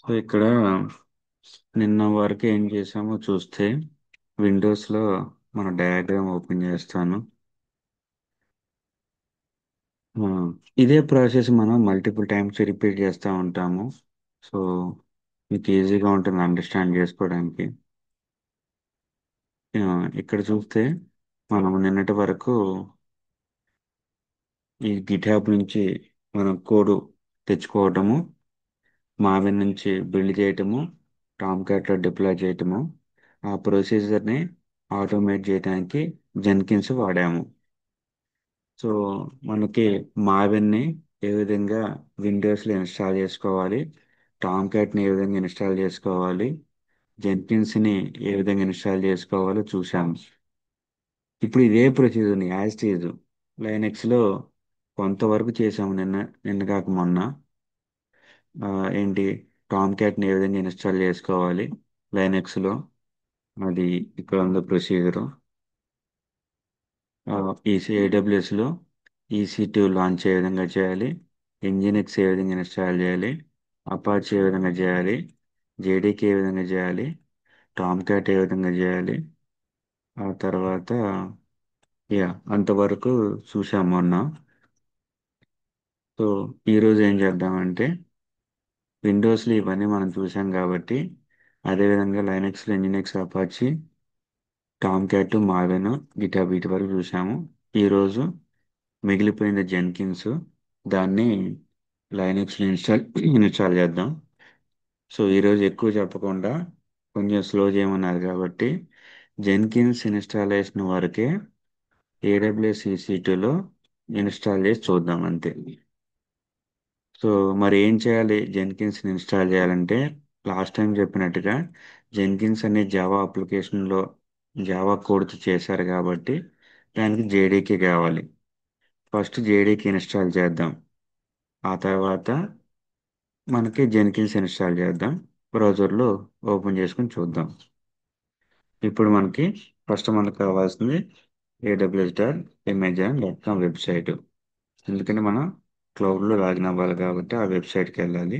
So ఇక్కడ నిన్న వరకు ఏం చేసామో చూస్తే విండోస్లో మన డయాగ్రామ్ ఓపెన్ చేస్తాను. ఆ, ఇదే ప్రాసెస్ మనం మల్టిపుల్ టైమ్స్ రిపీట్ చేస్తూ ఉంటాము. సో మీకు ఈజీగా ఉంటుంది అండర్స్టాండ్ చేసుకోవడానికి. ఆ, ఇక్కడ చూస్తే మనం నిన్నటి వరకు ఈ గిటాబ్ నుంచి మనం కోడ్ తెచ్చుకోవటము, మావిన్ నుంచి బిల్డ్ చేయటము, టామ్ క్యాట్లో డిప్లాయ్ చేయటము, ఆ ప్రొసీజర్ని ఆటోమేట్ చేయడానికి జెన్కిన్స్ వాడాము. సో మనకి మావిన్ని ఏ విధంగా విండోస్లో ఇన్స్టాల్ చేసుకోవాలి, టామ్ క్యాట్ని ఏ విధంగా ఇన్స్టాల్ చేసుకోవాలి, జెన్కిన్స్ని ఏ విధంగా ఇన్స్టాల్ చేసుకోవాలో చూసాము. ఇప్పుడు ఇదే ప్రొసీజర్ని యాజ్ టీజ్ లైనెక్స్లో కొంతవరకు చేసాము నిన్న కాక మొన్న. ఆ, ఏంటి టామ్ క్యాట్ని ఏ విధంగా ఇన్స్టాల్ చేసుకోవాలి లైనెక్స్లో, అది ఇక్కడ ఉన్న ప్రొసీజరు. ఈసీ ఏడబ్ల్యూఎస్లో ఈసీ2 లాంచ్ ఏ విధంగా చేయాలి, ఇంజినిక్స్ ఏ విధంగా ఇన్స్టాల్ చేయాలి, అపాచీ ఏ విధంగా చేయాలి, జేడీకి ఏ విధంగా చేయాలి, టామ్ క్యాట్ ఏ విధంగా చేయాలి. ఆ తర్వాత అంతవరకు చూసాం మొన్న. సో ఈరోజు ఏం చేద్దామంటే విండోస్లో ఇవన్నీ మనం చూసాం కాబట్టి అదేవిధంగా లైనక్స్లో Nginx, Apache, Tomcat, Maven, GitHub వీటి వరకు చూసాము. ఈరోజు మిగిలిపోయిన జెన్కిన్స్, దాన్ని లైనక్స్ ఇన్స్టాల్ చేద్దాం. సో ఈరోజు ఎక్కువ చెప్పకుండా కొంచెం స్లో చేయమన్నారు కాబట్టి జెన్కిన్స్ ఇన్స్టాలేషన్ వరకే ఏడబ్ల్యూఎస్ EC2లో ఇన్స్టాల్ చేసి చూద్దాం అంతే. సో మరి ఏం చేయాలి జెన్కిన్స్ని ఇన్స్టాల్ చేయాలంటే, లాస్ట్ టైం చెప్పినట్టుగా జెన్కిన్స్ అనే జావా అప్లికేషన్లో జావా కోడ్తో చేశారు కాబట్టి దానికి జేడీకే కావాలి. ఫస్ట్ జేడీకి ఇన్స్టాల్ చేద్దాం. ఆ తర్వాత మనకి జెన్కిన్స్ ఇన్స్టాల్ చేద్దాం. బ్రౌజర్లో ఓపెన్ చేసుకుని చూద్దాం. ఇప్పుడు మనకు కావాల్సింది aws.amazon.com వెబ్సైట్. ఎందుకంటే మనం క్లౌడ్లో లాగిన్ అవ్వాలి కాబట్టి ఆ వెబ్సైట్కి వెళ్ళాలి.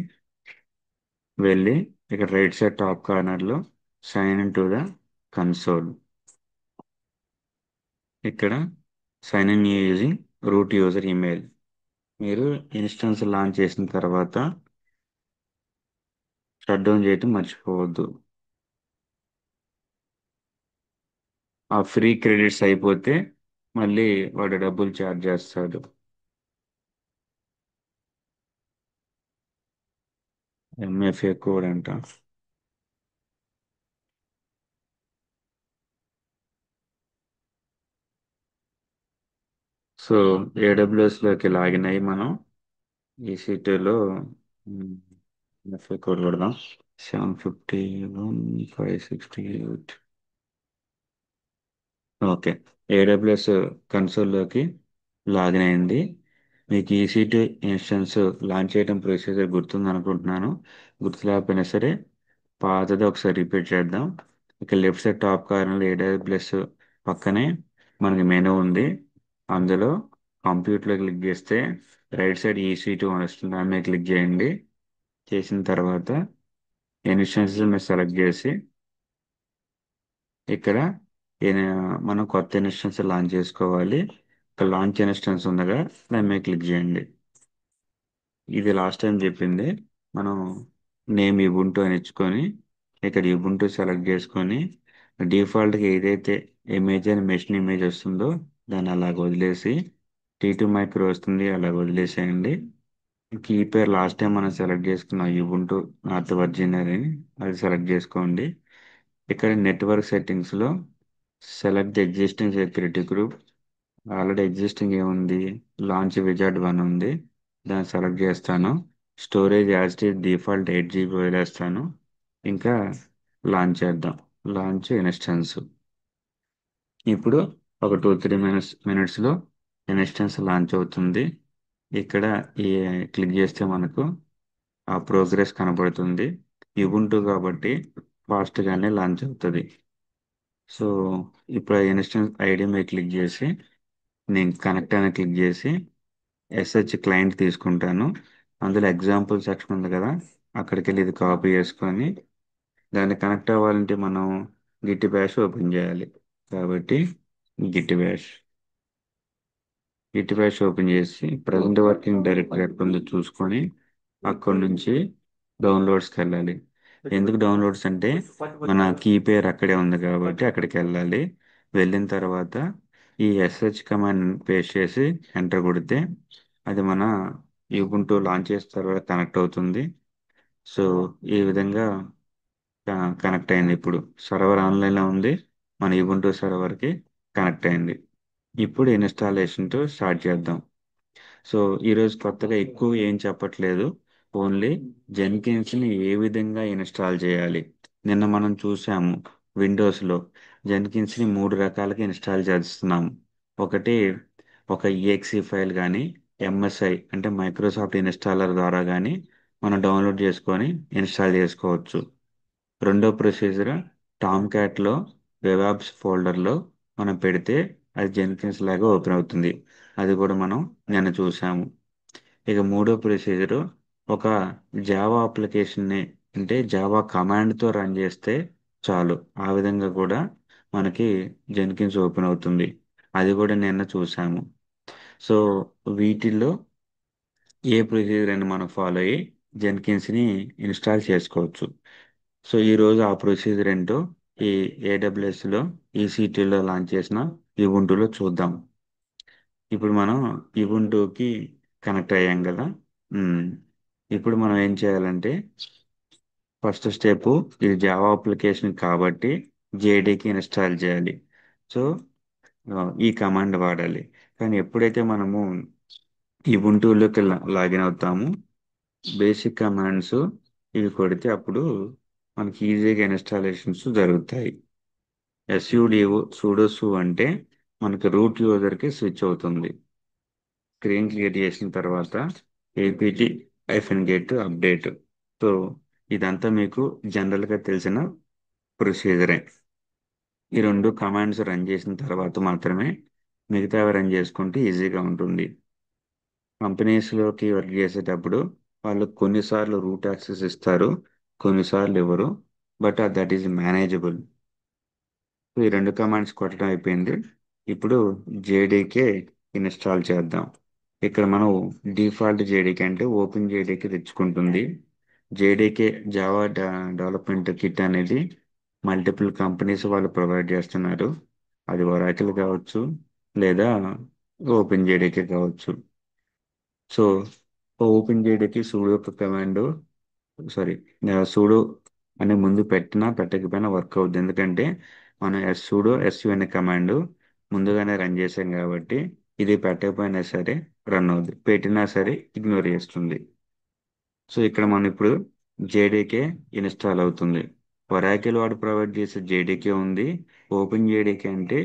వెళ్ళి ఇక్కడ రైట్ సైడ్ టాప్ కార్నర్లో sign in to the console, ఇక్కడ sign in using root user email. మీరు ఇన్స్టెన్స్ లాంచ్ చేసిన తర్వాత షట్ డౌన్ చేయటం మర్చిపోవద్దు. ఆ ఫ్రీ క్రెడిట్స్ అయిపోతే మళ్ళీ వాడు డబ్బులు ఛార్జ్ చేస్తాడు. ఎంఎఫ్ఏ కోడ్ అంట. సో ఏడబ్ల్యూఎస్లోకి లాగిన్ అయ్యి మనం EC2లో ఎంఎఫ్ఏ కోడ్ కొడదాం. 751568. ఓకే, ఏడబ్ల్యూఎస్ కన్సోల్లోకి లాగిన్ అయింది. మీకు EC2 ఇన్స్టెన్స్ లాంచ్ చేయడం ప్రొసీజర్ గుర్తుంది అనుకుంటున్నాను. గుర్తు లేకపోయినా సరే పాతది ఒకసారి రిపీట్ చేద్దాం. ఇక లెఫ్ట్ సైడ్ టాప్ కార్నర్లో ఏడబ్ల్యూఎస్ పక్కనే మనకి మెనూ ఉంది. అందులో కంప్యూటర్లో క్లిక్ చేస్తే రైట్ సైడ్ EC2 అని వస్తుంది, దాని మీద క్లిక్ చేయండి. చేసిన తర్వాత ఇన్స్టెన్సెస్ మీరు సెలెక్ట్ చేసి ఇక్కడ మనం కొత్త ఇన్స్టెన్స్ లాంచ్ చేసుకోవాలి. ఇక్కడ లాంచ్ ఇన్స్టెన్స్ ఉందిగా, దాని మీద క్లిక్ చేయండి. ఇది లాస్ట్ టైం చెప్పింది. మనం నేమ్ ఇబుంటు అని ఇచ్చుకొని ఇక్కడ ఇబుంటు సెలెక్ట్ చేసుకొని డిఫాల్ట్గా ఏదైతే ఇమేజ్ అని మెషిన్ ఇమేజ్ వస్తుందో దాన్ని అలాగ వదిలేసి, T2 మైక్రో వస్తుంది అలాగ వదిలేసేయండి. కీ పేరు లాస్ట్ టైం మనం సెలెక్ట్ చేసుకున్న ఇబుంటు నార్త్ వర్జీనియా అని అది సెలెక్ట్ చేసుకోండి. ఇక్కడ నెట్వర్క్ సెట్టింగ్స్లో select existing security group. Already existing ఏముంది, లాంచ్ విజార్డ్ 1 ఉంది, దాన్ని సెలెక్ట్ చేస్తాను. Storage as it default 8 GB వదిలేస్తాను. ఇంకా లాంచ్ చేద్దాం. Launch instance. ఇప్పుడు ఒక 2-3 మినిట్స్లో ఇన్స్టెన్స్ లాంచ్ అవుతుంది. ఇక్కడ ఈ క్లిక్ చేస్తే మనకు ఆ ప్రోగ్రెస్ కనబడుతుంది. ఇబుంటు కాబట్టి ఫాస్ట్గానే లాంచ్ అవుతుంది. సో ఇప్పుడు ఆ ఇన్స్టెన్స్ ఐడి మీద క్లిక్ చేసి నేను కనెక్ట్ అని క్లిక్ చేసి SH క్లయింట్ తీసుకుంటాను. అందులో ఎగ్జాంపుల్ సెక్షన్ ఉంది కదా, అక్కడికి వెళ్ళి ఇది కాపీ చేసుకొని దాన్ని కనెక్ట్ అవ్వాలంటే మనం గిట్ బ్యాష్ ఓపెన్ చేయాలి. కాబట్టి Git bash Git bash open చేసి ప్రజెంట్ వర్కింగ్ డైరెక్టరీ ఎక్కడ ఉందో చూసుకొని అక్కడ నుంచి డౌన్లోడ్స్కి వెళ్ళాలి. ఎందుకు డౌన్లోడ్స్ అంటే మన కీ పేరు అక్కడే ఉంది కాబట్టి అక్కడికి వెళ్ళాలి. వెళ్ళిన తర్వాత ఈ ఎస్హెచ్ కమాండ్ పేస్ట్ చేసి ఎంటర్ కొడితే అది మన యూబుంటూ లాంచ్ చేసిన తర్వాత కనెక్ట్ అవుతుంది. సో ఈ విధంగా కనెక్ట్ అయింది. ఇప్పుడు సర్వర్ ఆన్లైన్లో ఉంది. మన యూబుంటూ సర్వర్కి కనెక్ట్ అయింది. ఇప్పుడు ఇన్స్టాలేషన్ తో స్టార్ట్ చేద్దాం. సో ఈరోజు కొత్తగా ఎక్కువ ఏం చెప్పట్లేదు. ఓన్లీ జెన్కిన్స్ ని ఏ విధంగా ఇన్స్టాల్ చేయాలి. నిన్న మనం చూసాము విండోస్లో జెన్కిన్స్ ని మూడు రకాలుగా ఇన్స్టాల్ చేస్తున్నాము. ఒకటి ఒక ఈఎక్సి ఫైల్ కానీ ఎంఎస్ఐ అంటే మైక్రోసాఫ్ట్ ఇన్స్టాలర్ ద్వారా కానీ మనం డౌన్లోడ్ చేసుకొని ఇన్స్టాల్ చేసుకోవచ్చు. రెండో ప్రొసీజర్ టామ్ క్యాట్లో వెబ్ యాప్స్ ఫోల్డర్లో మనం పెడితే అది జెన్కిన్స్ లాగా ఓపెన్ అవుతుంది. అది కూడా మనం నిన్న చూసాము. ఇక మూడో ప్రొసీజర్ ఒక జావా అప్లికేషన్ని అంటే జావా కమాండ్తో రన్ చేస్తే చాలు. ఆ విధంగా కూడా మనకి జెన్కిన్స్ ఓపెన్ అవుతుంది. అది కూడా నిన్న చూసాము. సో వీటిల్లో ఏ ప్రొసీజర్ అని మనం ఫాలో అయ్యి జెన్కిన్స్ని ఇన్స్టాల్ చేసుకోవచ్చు. సో ఈరోజు ఆ ప్రొసీజర్ ఏంటో ఈ ఏడబ్ల్యూఎస్లో ఈసీటీలో లాంచ్ చేసిన ఇబుంటూలో చూద్దాం. ఇప్పుడు మనం ఇబుంటూకి కనెక్ట్ అయ్యాం కదా. ఉమ్. ఇప్పుడు మనం ఏం చేయాలంటే ఫస్ట్ స్టెప్ ఇది జావా అప్లికేషన్ కాబట్టి జేడీకి ఇన్స్టాల్ చేయాలి. సో ఈ కమాండ్ వాడాలి. కానీ ఎప్పుడైతే మనము ఇబుంటూలోకి లాగిన్ అవుతాము బేసిక్ కమాండ్స్ ఇవి కొడితే అప్పుడు మనకి ఈజీగా ఇన్స్టాలేషన్స్ జరుగుతాయి. ఎస్యుడిఓ సుడోసు అంటే మనకి రూట్ యూజర్కి స్విచ్ అవుతుంది. స్క్రీన్ క్లియర్ చేసిన తర్వాత ఏపీజీ -గెట్ అప్డేట్. సో ఇదంతా మీకు జనరల్గా తెలిసిన ప్రొసీజరే. ఈ రెండు కమాండ్స్ రన్ చేసిన తర్వాత మాత్రమే మిగతావి రన్ చేసుకుంటే ఈజీగా ఉంటుంది. కంపెనీస్లోకి వర్క్ చేసేటప్పుడు వాళ్ళు కొన్నిసార్లు రూట్ యాక్సెస్ ఇస్తారు, కొన్నిసార్లు ఇవ్వరు. But that is manageable. ఈ రెండు కమాండ్స్ కొట్టడం అయిపోయింది. ఇప్పుడు జేడీకే ఇన్స్టాల్ చేద్దాం. ఇక్కడ మనం డిఫాల్ట్ జేడీకే అంటే ఓపెన్ జేడీకే తెచ్చుకుంటుంది. జేడీకే జావా డెవలప్మెంట్ కిట్ అనేది మల్టిపుల్ కంపెనీస్ వాళ్ళు ప్రొవైడ్ చేస్తున్నారు. అది ఒరాకిల్ కావచ్చు లేదా ఓపెన్ జేడీకే కావచ్చు. సో ఓపెన్ జేడీకి సూడో యొక్క కమాండ్ సారీ సూడో అని ముందు పెట్టినా పెట్టకపోయినా వర్క్ అవుద్ది. ఎందుకంటే మనం సూడో ఎస్యు అనే కమాండ్ ముందుగానే రన్ చేసాం కాబట్టి ఇది పెట్టకపోయినా సరే రన్ అవుద్ది, పెట్టినా సరే ఇగ్నోర్ చేస్తుంది. సో ఇక్కడ మనం ఇప్పుడు జేడీకే ఇన్స్టాల్ అవుతుంది. ఒరాకిల్ వాడు ప్రొవైడ్ చేసే జేడీకే ఉంది. ఓపెన్ జేడీకే అంటే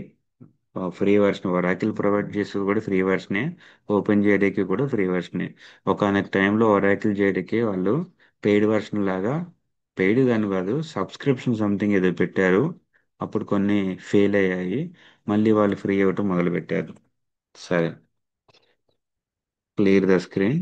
ఫ్రీ వర్షన్. ఒరాకిల్ ప్రొవైడ్ చేసేది కూడా ఫ్రీ వర్షనే, ఓపెన్ జేడీకే కూడా ఫ్రీ వర్షనే. ఒకనొక టైంలో ఒరాకిల్ జేడీకే వాళ్ళు పెయిడ్ వర్షన్ లాగా, పెయిడ్ అని కాదు సబ్స్క్రిప్షన్ సంథింగ్ ఏదో పెట్టారు. అప్పుడు కొన్ని ఫెయిల్ అయ్యాయి, మళ్ళీ వాళ్ళు ఫ్రీ అవ్వటం మొదలుపెట్టారు. సరే, క్లియర్ ద స్క్రీన్.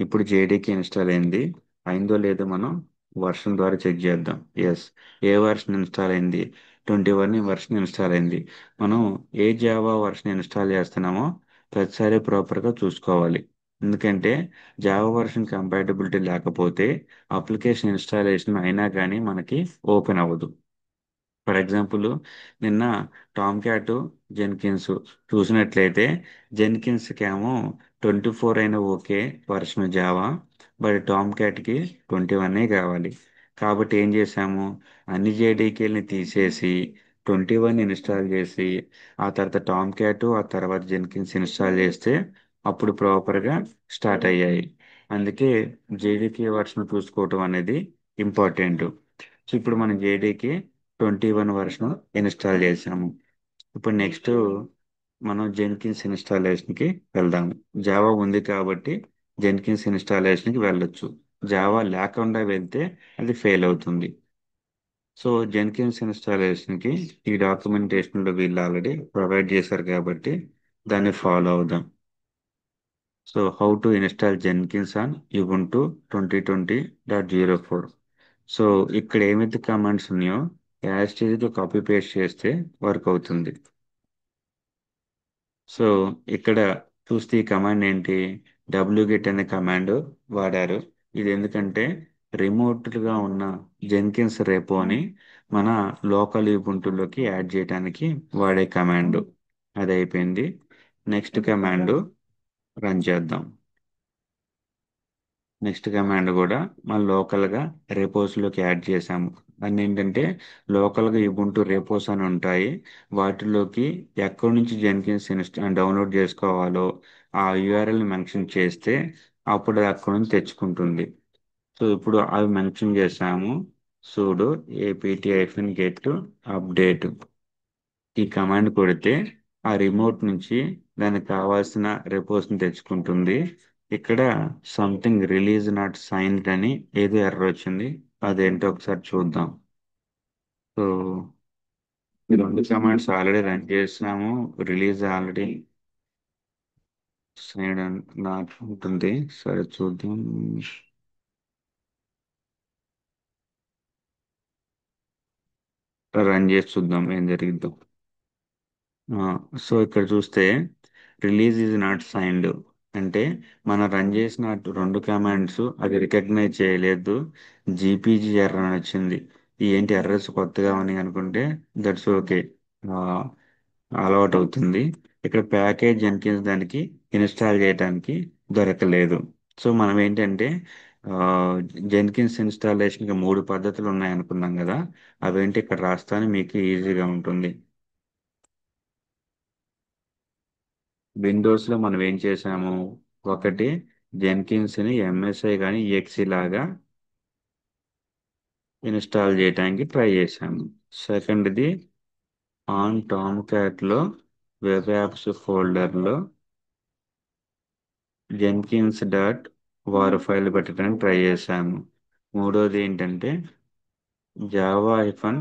ఇప్పుడు జేడీకి ఇన్స్టాల్ అయింది. అయిందో లేదో మనం వర్షన్ ద్వారా చెక్ చేద్దాం. ఎస్, ఏ వర్షన్ ఇన్స్టాల్ అయింది? 21 వర్షన్ ఇన్స్టాల్ అయింది. మనం ఏ జావా వర్షన్ ఇన్స్టాల్ చేస్తున్నామో ప్రతిసారి ప్రాపర్గా చూసుకోవాలి. ఎందుకంటే జావా వర్షన్ కంపాటబిలిటీ లేకపోతే అప్లికేషన్ ఇన్స్టాలేషన్ అయినా కానీ మనకి ఓపెన్ అవ్వదు. ఫర్ ఎగ్జాంపుల్ నిన్న టామ్ క్యాట్ జెన్కిన్స్ చూసినట్లయితే జెన్కిన్స్కి ఏమో 24 అయినా ఓకే వర్షన్ జావా, బట్ టామ్ క్యాట్కి 21 కావాలి. కాబట్టి ఏం చేసాము, అన్ని జేడీకేల్ని తీసేసి 21 ఇన్స్టాల్ చేసి ఆ తర్వాత టామ్ క్యాట్ ఆ తర్వాత జెన్కిన్స్ ఇన్స్టాల్ చేస్తే అప్పుడు ప్రాపర్గా స్టార్ట్ అయ్యాయి. అందుకే జేడీకే వర్షన్ చూసుకోవటం అనేది ఇంపార్టెంట్. సో ఇప్పుడు మనం జేడీకి 21 వర్షన్ ఇన్స్టాల్ చేసాము. ఇప్పుడు నెక్స్ట్ మనం జెన్కిన్స్ ఇన్స్టాలేషన్కి వెళ్దాము. జావా ఉంది కాబట్టి జెన్కిన్స్ ఇన్స్టాలేషన్కి వెళ్ళొచ్చు. జావా లేకుండా వెళ్తే అది ఫెయిల్ అవుతుంది. సో జెన్కిన్స్ ఇన్స్టాలేషన్కి ఈ డాక్యుమెంటేషన్లో వీళ్ళు ఆల్రెడీ ప్రొవైడ్ చేశారు కాబట్టి దాన్ని ఫాలో అవుదాం. So how to install Jenkins on Ubuntu 2020.04. So ఇక్కడ ఏమైతే కమాండ్స్ ఉన్నాయో యాజ్ టీజ్గా కాపీ పేస్ట్ చేస్తే వర్క్ అవుతుంది. సో ఇక్కడ చూస్తే ఈ కమాండ్ ఏంటి, wget అనే కమాండ్ వాడారు. ఇది ఎందుకంటే రిమోట్గా ఉన్న జెన్కిన్స్ రెపోని మన లోకల్ యూబుంటులోకి యాడ్ చేయడానికి వాడే కమాండ్. అది అయిపోయింది. నెక్స్ట్ కమాండ్ రన్ చేద్దాం. నెక్స్ట్ కమాండ్ కూడా మనం లోకల్గా రేపోస్లోకి యాడ్ చేసాము. అన్ని ఏంటంటే లోకల్గా ఇబుంటూ రేపోస్ అని ఉంటాయి. వాటిలోకి ఎక్కడి నుంచి జెన్కిన్స్ డౌన్లోడ్ చేసుకోవాలో ఆ యూఆర్ఎల్ మెన్షన్ చేస్తే అప్పుడు అది అక్కడ నుంచి తెచ్చుకుంటుంది. సో ఇప్పుడు అవి మెన్షన్ చేసాము. sudo apt-get update ఈ కమాండ్ కొడితే ఆ రిమోట్ నుంచి దానికి కావాల్సిన రిపోర్ట్స్ని తెచ్చుకుంటుంది. ఇక్కడ సంథింగ్ రిలీజ్ నాట్ సైన్డ్ అని ఏదో ఎర్రర్ వచ్చింది. అదేంటో ఒకసారి చూద్దాం. సో ఈ రెండు కమాండ్స్ ఆల్రెడీ రన్ చేసినాము. రిలీజ్ ఆల్రెడీ సైన్డ్ నాట్ ఉంటుంది. సరే చూద్దాం. రన్ చేసి చూద్దాం ఏం జరిగిద్దాం. సో ఇక్కడ చూస్తే రిలీజ్ ఈజ్ నాట్ సైన్డ్ అంటే మనం రన్ చేసిన రెండు కమాండ్స్ అది రికగ్నైజ్ చేయలేదు. జీపీజీ ఎర్రర్ అని వచ్చింది. ఈ ఏంటి ఎర్రర్స్ కొత్తగా ఉన్నాయి అనుకుంటే దట్స్ ఓకే, అలవాటు అవుతుంది. ఇక్కడ ప్యాకేజ్ జెన్కిన్స్ దానికి ఇన్స్టాల్ చేయడానికి దొరకలేదు. సో మనం ఏంటంటే జెన్కిన్స్ ఇన్స్టాలేషన్కి మూడు పద్ధతులు ఉన్నాయి అనుకున్నాం కదా, అవేంటి ఇక్కడ రాస్తాను మీకు ఈజీగా ఉంటుంది. విండోస్లో మనం ఏం చేసాము, ఒకటి జెన్కిన్స్ని ఎంఎస్ఐ కానీ ఎక్సి లాగా ఇన్స్టాల్ చేయడానికి ట్రై చేశాము. సెకండ్ది ఆన్ టామ్ క్యాట్లో వెబ్ యాప్స్ ఫోల్డర్లో జెన్కిన్స్ డాట్ వార్ ఫైల్ పెట్టడానికి ట్రై చేశాము. మూడోది ఏంటంటే Java hyphen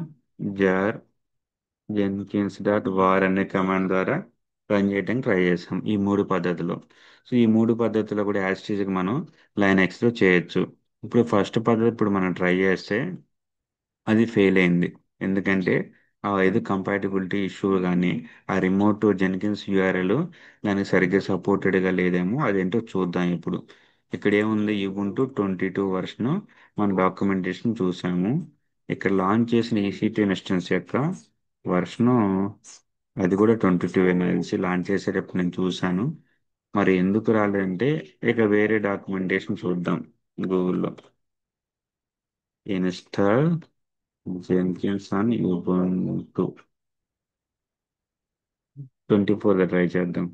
jar Jenkins dot war అనే కమాండ్ ద్వారా రన్ చేయడానికి ట్రై చేసాం ఈ మూడు పద్ధతులు. సో ఈ మూడు పద్ధతులు కూడా యాజ్ మనం లైనక్స్లో చేయొచ్చు. ఇప్పుడు ఫస్ట్ పద్ధతి ఇప్పుడు మనం ట్రై చేస్తే అది ఫెయిల్ అయింది. ఎందుకంటే ఆ ఏదో కంపాటిబిలిటీ ఇష్యూ కానీ ఆ రిమోట్ జెన్కిన్స్ యూఆర్ఎల్ దానికి సరిగ్గా సపోర్టెడ్గా లేదేమో, అదేంటో చూద్దాం ఇప్పుడు. ఇక్కడ ఏముంది, ఇబుంటు 22 వర్షన్ మన డాక్యుమెంటేషన్ చూసాము. ఇక్కడ లాంచ్ చేసిన EC2 ఇన్స్టెన్స్ యొక్క వర్షను అది కూడా 22 తెలిసి లాంచ్ చేసేటప్పుడు నేను చూశాను. మరి ఎందుకు రాలేదంటే ఇక వేరే డాక్యుమెంటేషన్ చూద్దాం. గూగుల్లో ఇన్స్టాల్ జెన్కిన్స్ ఆన్ యూబుంటు 24 ట్రై చేద్దాం.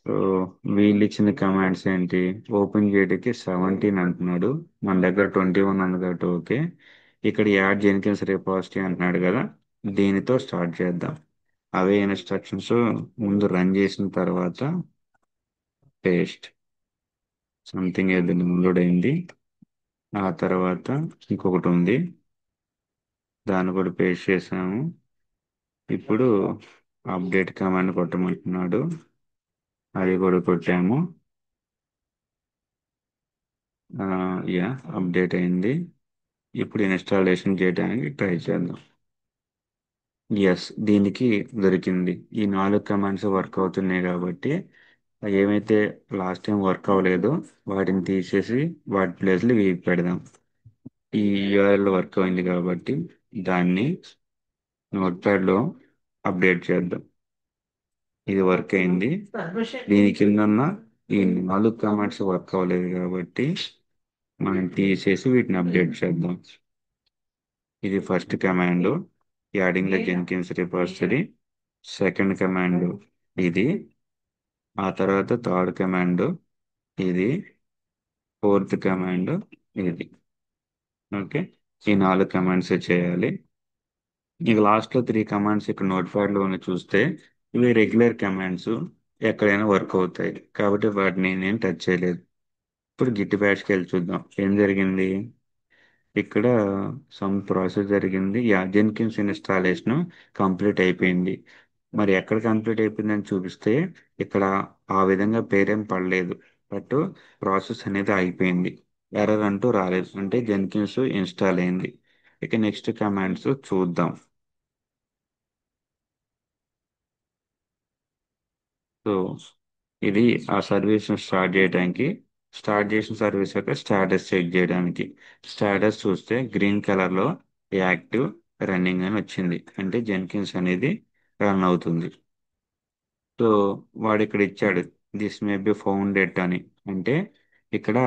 సో వీళ్ళు ఇచ్చిన కమాండ్స్ ఏంటి, ఓపెన్ చేయడానికి 17 అంటున్నాడు, మన దగ్గర 21 ఉంది కాబట్టి ఓకే. ఇక్కడ యాడ్ జెన్కిన్స్ రిపాజిటరీ అంటున్నాడు కదా, దీనితో స్టార్ట్ చేద్దాం. అవే ఇన్స్ట్రక్షన్స్ ముందు రన్ చేసిన తర్వాత పేస్ట్ సంథింగ్ ఏదో డౌన్లోడ్ అయింది. ఆ తర్వాత ఇంకొకటి ఉంది, దాన్ని కూడా పేస్ట్ చేసాము. ఇప్పుడు అప్డేట్ కమాండ్ కొట్టమంటున్నాడు, అది కూడా కొట్టాము. యా అప్డేట్ అయింది. ఇప్పుడు ఇన్స్టాలేషన్ చేయడానికి ట్రై చేద్దాం. ఎస్, దీనికి దొరికింది. ఈ నాలుగు కమాండ్స్ వర్క్ అవుతున్నాయి కాబట్టి ఏమైతే లాస్ట్ టైం వర్క్ అవ్వలేదో వాటిని తీసేసి వాటి ప్లేస్లో ఇవి పెడదాం. ఈ యూఆర్ఎల్ వర్క్ అయింది కాబట్టి దాన్ని నోట్ప్యాడ్లో అప్డేట్ చేద్దాం. ఇది వర్క్ అయింది. దీని కింద ఉన్న ఈ నాలుగు కమాండ్స్ వర్క్ అవ్వలేదు కాబట్టి మనం తీసేసి వీటిని అప్డేట్ చేద్దాం. ఇది first command, adding the Jenkins repository. Second command ఇది. ఆ తర్వాత థర్డ్ కమాండ్ ఇది. ఫోర్త్ కమాండ్ ఇది. ఓకే, ఈ నాలుగు కమాండ్స్ చేయాలి. ఇక లాస్ట్లో 3 కమాండ్స్ ఇక్కడ నోట్ప్యాడ్లో ఉన్న చూస్తే ఇవి రెగ్యులర్ కమాండ్స్, ఎక్కడైనా వర్క్ అవుతాయి కాబట్టి వాటిని నేను టచ్ చేయలేదు. ఇప్పుడు గిట్ బ్యాష్కి వెళ్ళి చూద్దాం ఏం జరిగింది. ఇక్కడ సమ్ ప్రాసెస్ జరిగింది. యా జెన్కిన్స్ ఇన్స్టాలేషన్ కంప్లీట్ అయిపోయింది. మరి ఎక్కడ కంప్లీట్ అయిపోయిందని చూపిస్తే ఇక్కడ ఆ విధంగా పేరేం పడలేదు. బట్ ప్రాసెస్ అనేది అయిపోయింది. ఎర్రర్ అంటూ రాలేదు, అంటే జెన్కిన్స్ ఇన్స్టాల్ అయింది. ఇక నెక్స్ట్ కమాండ్స్ చూద్దాం. సో ఇది ఆ సర్వీస్ స్టార్ట్ చేయడానికి, స్టార్ట్ చేసిన సర్వీస్ యొక్క స్టేటస్ చెక్ చేయడానికి. స్టేటస్ చూస్తే గ్రీన్ కలర్ లో యాక్టివ్ రన్నింగ్ అని వచ్చింది, అంటే జెన్కిన్స్ అనేది రన్ అవుతుంది. సో వాడు ఇక్కడ ఇచ్చాడు దిస్ మే బి ఫౌండెడ్ అని. అంటే ఇక్కడ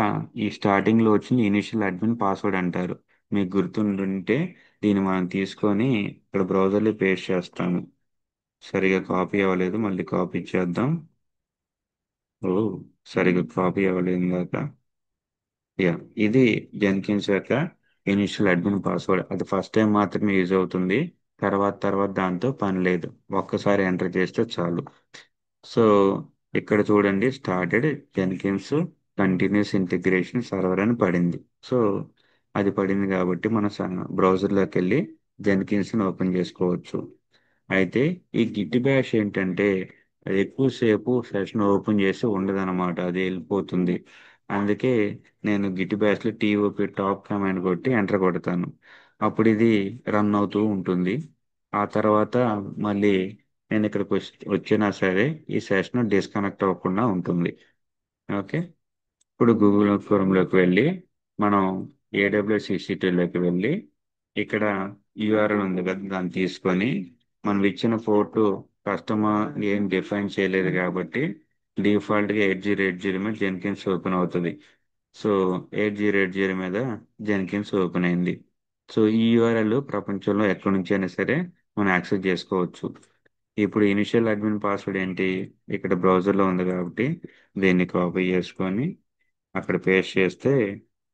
ఈ స్టార్టింగ్ లో వచ్చింది ఇనిషియల్ అడ్మిన్ పాస్వర్డ్ అంటారు. మీకు గుర్తుంటే దీన్ని మనం తీసుకొని ఇక్కడ బ్రౌజర్లో పేస్ట్ చేస్తాము. సరిగా కాపీ అవ్వలేదు, మళ్ళీ కాపీ చేద్దాం. ఓ, సరిగా కాపీ అవ్వలేదు ఇందాక. యా, ఇది జెన్కిన్స్ యొక్క ఇనిషియల్ అడ్మిన్ పాస్వర్డ్. అది ఫస్ట్ టైం మాత్రమే యూజ్ అవుతుంది. తర్వాత తర్వాత దాంతో పని లేదు, ఒక్కసారి ఎంటర్ చేస్తే చాలు. సో ఇక్కడ చూడండి, started Jenkins continuous integration server అని పడింది. సో అది పడింది కాబట్టి మన బ్రౌజర్లోకి వెళ్ళి జెన్కిన్స్ని ఓపెన్ చేసుకోవచ్చు. అయితే ఈ గిట్ బ్యాష్ ఏంటంటే అది ఎక్కువసేపు సెషన్ ఓపెన్ చేసి ఉండదన్నమాట, అది వెళ్ళిపోతుంది. అందుకే నేను గిట్ బ్యాష్లో టీఓపి టాప్ కమాండ్ కొట్టి ఎంటర్ కొడతాను. అప్పుడు ఇది రన్ అవుతూ ఉంటుంది. ఆ తర్వాత మళ్ళీ నేను ఇక్కడికి వచ్చినా సరే ఈ సెషన్ డిస్కనెక్ట్ అవ్వకుండా ఉంటుంది. ఓకే. ఇప్పుడు గూగుల్ క్రోమ్లోకి వెళ్ళి మనం ఏడబ్ల్యూఎస్ ఈసీటీలోకి వెళ్ళి ఇక్కడ యూఆర్ఎల్ ఉంది కదా, దాన్ని తీసుకొని మనం ఇచ్చిన పోర్టు కస్టమర్ ఏం డిఫైన్ చేయలేదు కాబట్టి డిఫాల్ట్గా 8080 మీద జెన్కిన్స్ ఓపెన్ అవుతుంది. సో 8080 మీద జెన్కిన్స్ ఓపెన్ అయింది. సో ఈ యూఆర్ఎల్ ప్రపంచంలో ఎక్కడి నుంచి అయినా సరే మనం యాక్సెస్ చేసుకోవచ్చు. ఇప్పుడు ఇనిషియల్ అడ్మిన్ పాస్వర్డ్ ఏంటి, ఇక్కడ బ్రౌజర్లో ఉంది కాబట్టి దీన్ని కాపీ చేసుకొని అక్కడ పేస్ట్ చేస్తే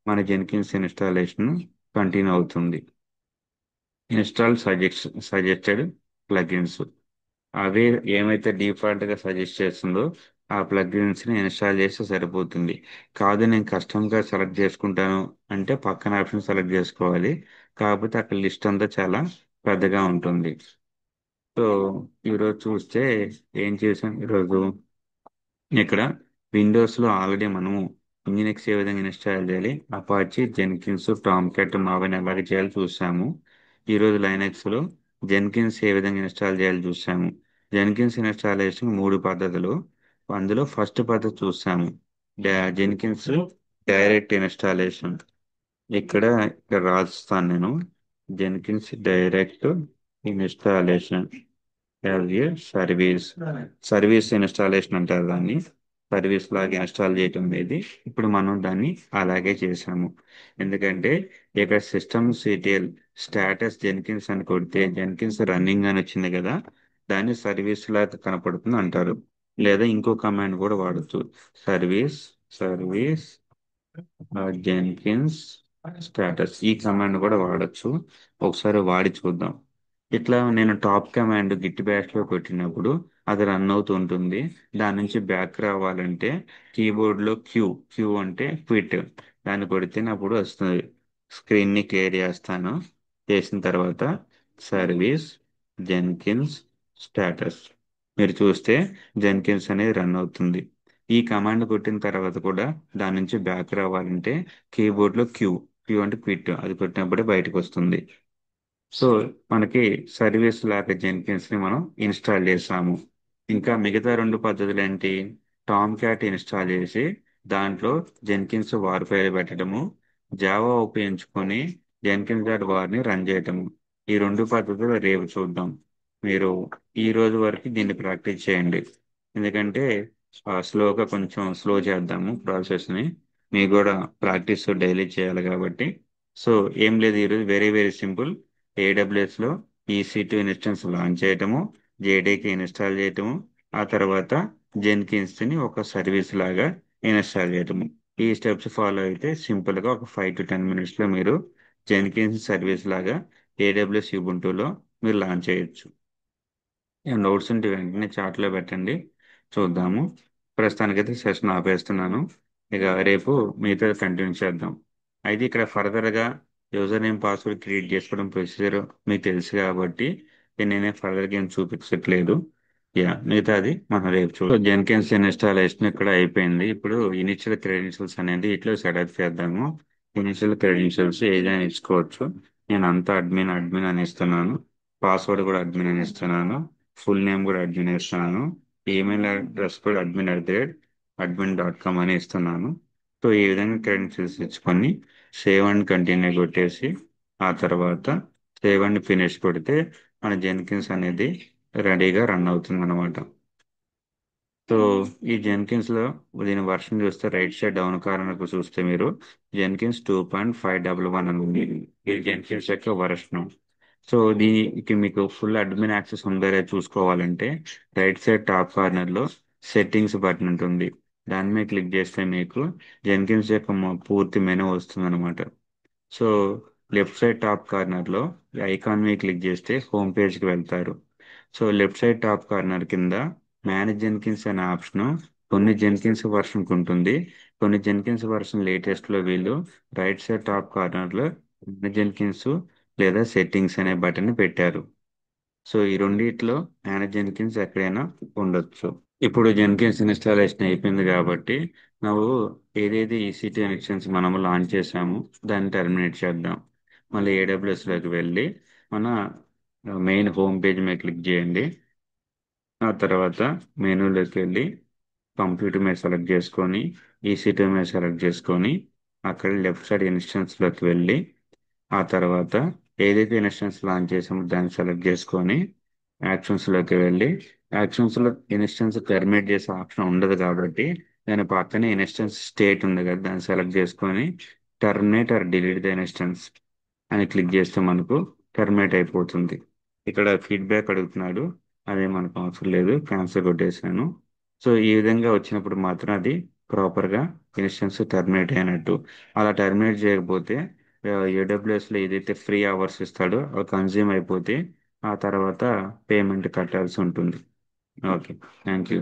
మన జెన్కిన్స్ ఇన్స్టాలేషన్ కంటిన్యూ అవుతుంది. ఇన్స్టాల్ సజెస్టెడ్ ప్లగిన్స్, అవి ఏమైతే డిఫాల్ట్గా సజెస్ట్ చేస్తుందో ఆ ప్లగిన్స్ని ఇన్స్టాల్ చేస్తే సరిపోతుంది. కాదు నేను కస్టమ్గా సెలెక్ట్ చేసుకుంటాను అంటే పక్కన ఆప్షన్ సెలెక్ట్ చేసుకోవాలి. కాకపోతే అక్కడ లిస్ట్ అంతా చాలా పెద్దగా ఉంటుంది. సో ఈరోజు చూస్తే ఏం చేసాం ఈరోజు, ఇక్కడ విండోస్లో ఆల్రెడీ మనము ఇంజినెక్స్ ఏ విధంగా ఇన్స్టాల్ చేయాలి, అపాచీ జెన్కిన్స్ టామ్ క్యాట్ మావైన ఎలాగ చేయాలి చూసాము. ఈరోజు లైనక్స్లో జెన్కిన్స్ ఏ విధంగా ఇన్స్టాల్ చేయాలి చూసాము. జెన్కిన్స్ ఇన్స్టాలేషన్ మూడు పద్ధతులు. అందులో ఫస్ట్ పద్ధతి చూసాము, జెన్కిన్స్ డైరెక్ట్ ఇన్స్టాలేషన్. ఇక్కడ రాస్తాను నేను, Jenkins direct installation as a service. Service installation అంటారు దాన్ని. సర్వీస్ లాగా ఇన్స్టాల్ చేయటం అనేది ఇప్పుడు మనం దాన్ని అలాగే చేసాము. ఎందుకంటే ఇక్కడ సిస్టమ్ సిటిఎల్ స్టేటస్ జెన్కిన్స్ అని కొడితే జెన్కిన్స్ రన్నింగ్ అని వచ్చింది కదా, దాన్ని సర్వీస్ లాగా కనపడుతుంది అంటారు. లేదా ఇంకో కమాండ్ కూడా వాడచ్చు, సర్వీస్ సర్వీస్ జెన్కిన్స్ స్టేటస్, ఈ కమాండ్ కూడా వాడచ్చు. ఒకసారి వాడి చూద్దాం. ఇట్లా నేను టాప్ కమాండ్ గిట్ బ్యాష్ లో కొట్టినప్పుడు అది రన్ అవుతూ ఉంటుంది. దాని నుంచి బ్యాక్ రావాలంటే కీబోర్డ్ లో క్యూ, క్యూ అంటే క్విట్, దాన్ని కొడితే అప్పుడు వస్తుంది. స్క్రీన్ ని క్లియర్ చేస్తాను. చేసిన తర్వాత సర్వీస్ జెన్కిన్స్ స్టేటస్, మీరు చూస్తే జెన్కిన్స్ అనేది రన్ అవుతుంది. ఈ కమాండ్ కొట్టిన తర్వాత కూడా దాని నుంచి బ్యాక్ రావాలంటే కీబోర్డ్ లో క్యూ, క్యూ అంటే క్విట్, అది కొట్టినప్పుడే బయటకు వస్తుంది. సో మనకి సర్వీస్ లాగా జెన్కిన్స్ ని మనం ఇన్స్టాల్ చేసాము. ఇంకా మిగతా రెండు పద్ధతులు ఏంటి, టామ్ క్యాట్ ఇన్స్టాల్ చేసి దాంట్లో జెన్కిన్స్ వార్ ఫైల్ పెట్టడము, జావా ఉపయోగించుకొని జెన్కిన్స్ డాట్ వార్ని రన్ చేయటము. ఈ రెండు పద్ధతులు రేపు చూద్దాం. మీరు ఈ రోజు వరకు దీన్ని ప్రాక్టీస్ చేయండి. ఎందుకంటే స్లోగా కొంచెం స్లో చేద్దాము ప్రాసెస్ని. మీకు కూడా ప్రాక్టీస్ డైలీ చేయాలి కాబట్టి. సో ఏం లేదు, ఈరోజు వెరీ వెరీ సింపుల్. ఏడబ్ల్యూఎస్లో EC2 ఇన్స్టెన్స్ లాంచ్ చేయటము, జేడీకి ఇన్స్టాల్ చేయటము, ఆ తర్వాత జెన్కిన్స్ని ఒక సర్వీస్ లాగా ఇన్స్టాల్ చేయటము. ఈ స్టెప్స్ ఫాలో అయితే సింపుల్గా ఒక 5 to 10 minutes లో మీరు జెన్కిన్స్ సర్వీస్ లాగా ఏడబ్ల్యూఎస్ యూబుంటూలో మీరు లాంచ్ చేయొచ్చు. నోట్స్ ఉంటే వెంటనే చాట్లో పెట్టండి, చూద్దాము. ప్రస్తుతానికైతే సెషన్ ఆపేస్తున్నాను. ఇక రేపు మీతో కంటిన్యూ చేద్దాం. అయితే ఇక్కడ ఫర్దర్గా యూజర్ నేమ్ పాస్వర్డ్ క్రియేట్ చేసుకోవడం ప్రొసీజర్ మీకు తెలుసు కాబట్టి నేనే ఫర్దర్గా ఏం చూపించట్లేదు. యా మిగతాది మనం రేపు చూద్దాం. జెన్కిన్స్ ఇన్స్టాలేషన్ ఇక్కడ అయిపోయింది. ఇప్పుడు ఇనిషియల్ క్రెడెన్షియల్స్ అనేది ఇట్లా సెటప్ చేద్దాము. ఇనిషియల్ క్రెడెన్షియల్స్ ఏదైనా ఇచ్చుకోవచ్చు. నేను అంతా అడ్మిన్ అడ్మిన్ అని ఇస్తున్నాను. పాస్వర్డ్ కూడా అడ్మిన్ అని ఇస్తున్నాను. ఫుల్ నేమ్ కూడా అడ్మిన్ ఇస్తున్నాను. ఈమెయిల్ అడ్రస్ కూడా admin@admin.com అని ఇస్తున్నాను. సో ఈ విధంగా క్రెడెన్షియల్స్ ఇచ్చుకొని సేవ్ అండ్ కంటిన్యూ కొట్టేసి ఆ తర్వాత సేవ్ అండ్ ఫినిష్ కొడితే మన జెన్కిన్స్ అనేది రెడీగా రన్ అవుతుంది అనమాట. సో ఈ జెన్కిన్స్ లో దీని వర్షన్ చూస్తే రైట్ సైడ్ డౌన్ కార్నర్ చూస్తే మీరు జెన్కిన్స్ 2.511 అని ఉంది. ఇది జెన్కిన్స్ యొక్క వర్షన్. సో దీనికి మీకు ఫుల్ అడ్మిన్ యాక్సెస్ ఉందో లేదో చూసుకోవాలంటే రైట్ సైడ్ టాప్ కార్నర్ లో సెట్టింగ్స్ బటన్ ఉంటుంది. దాని మీద క్లిక్ చేస్తే మీకు జెన్కిన్స్ యొక్క పూర్తి మెనూ వస్తుంది అనమాట. So left side top corner లో ఈ ఐకాన్ మీద క్లిక్ చేస్తే హోమ్ పేజ్ కి వెళ్తారు. So left side top corner కింద మేనేజ్ జెన్కిన్స్ అనే ఆప్షన్ కొన్ని జెన్కిన్స్ వర్షన్ ఉంటుంది. కొన్ని జెన్కిన్స్ వర్షన్ లేటెస్ట్ లో వీళ్ళు రైట్ సైడ్ టాప్ కార్నర్ లో మేనేజ్ జెన్కిన్స్ లేదా సెట్టింగ్స్ అనే బటన్ పెట్టారు. సో ఈ రెండిట్లో మేనేజ్ జెన్కిన్స్ ఎక్కడైనా ఉండొచ్చు. ఇప్పుడు జెన్కిన్స్ ఇన్స్టాలేషన్ అయిపోయింది కాబట్టి నువ్వు ఏదైతే ఈసీటీ కనెక్షన్స్ మనము లాంచ్ చేసామో దాన్ని టర్మినేట్ చేద్దాం. మళ్ళీ లోకి వెళ్ళి మన మెయిన్ హోమ్ పేజ్ మీద క్లిక్ చేయండి. ఆ తర్వాత మెనూలోకి వెళ్ళి కంప్యూటర్ మీద సెలెక్ట్ చేసుకొని ఈసీటీ మీద సెలెక్ట్ చేసుకొని అక్కడ లెఫ్ట్ సైడ్ ఇన్స్టెన్స్లోకి వెళ్ళి ఆ తర్వాత ఏదైతే ఇన్స్టెన్స్ లాంచ్ చేసామో దాన్ని సెలెక్ట్ చేసుకొని యాక్షన్స్లోకి వెళ్ళి యాక్షన్స్లో ఇన్స్టెన్స్ టర్మినేట్ చేసే ఆప్షన్ ఉండదు కాబట్టి దాని పక్కనే ఇన్స్టెన్స్ స్టేట్ ఉంది కదా దాన్ని సెలెక్ట్ చేసుకొని terminate or delete the instance అని క్లిక్ చేస్తే మనకు టర్మినేట్ అయిపోతుంది. ఇక్కడ ఫీడ్బ్యాక్ అడుగుతున్నాడు. అదే మనకు అవసరం లేదు, క్యాన్సిల్ కొట్టేసాను. సో ఈ విధంగా వచ్చినప్పుడు మాత్రం అది ప్రాపర్గా ఇన్స్టెన్స్ టర్మినేట్ అయినట్టు. అలా టర్మినేట్ చేయకపోతే ఏడబ్ల్యూఎస్లో ఏదైతే ఫ్రీ అవర్స్ ఇస్తాడో అవి కన్జ్యూమ్ అయిపోతే ఆ తర్వాత పేమెంట్ కట్టాల్సి ఉంటుంది. Okay, thank you.